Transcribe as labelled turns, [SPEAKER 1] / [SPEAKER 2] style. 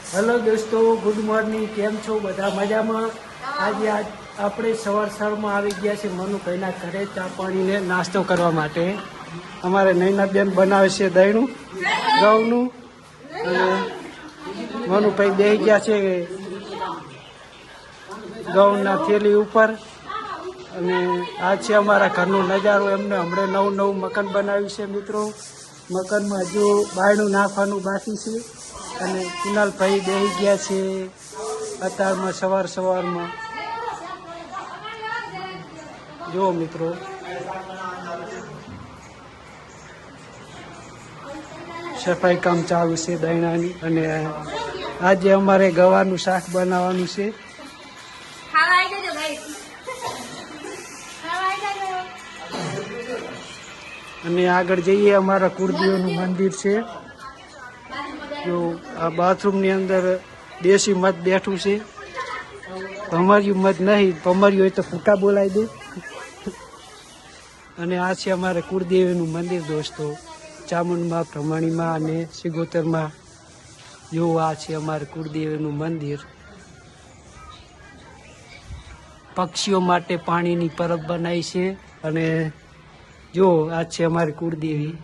[SPEAKER 1] Hello દોસ્તો, good morning. કેમ છો બધા? મજામાં? આજે આપણે સવારમાં આવી ગયા છે મનુભાઈના ઘરે ચા પાણીને નાસ્તો કરવા માટે. અમારે નૈનાબેન બનાવે છે દહીંનું ઘઉંનું, અને મનુભાઈ બેસી ગયા છે ઘઉંના થેલી ઉપર. અને આ છે અમારા ઘરનો નજારો. એમને હમણાં નવું મકાન બનાવ્યું છે મિત્રો. મકાનમાં હજુ બાયણું નાખવાનું બાકી છે. અને કુનાલભાઈ બેસી ગયા છે અત્યારમાં સવારમાં. જુઓ મિત્રો, સફાઈ કામ ચાલુ છે દૈણાની. અને આજે અમારે ગવાનું શાક બનાવવાનું છે. અને આગળ જઈએ, અમારા કુળદેવનું મંદિર છે. જો આ બાથરૂમની અંદર દેશી મત બેઠું છે. ભમરિયું મત નહીં, ભમરિયું હોય તો ફૂટા બોલાવી દે. અને આ છે અમારે કુળદેવીનું મંદિર દોસ્તો, ચામુંડમાં, ભ્રમણીમાં અને સિગોતરમાં. જો આ છે અમારે કુળદેવીનું મંદિર. પક્ષીઓ માટે પાણીની પરબ બનાવી છે. અને જો આ છે અમારી કુળદેવી.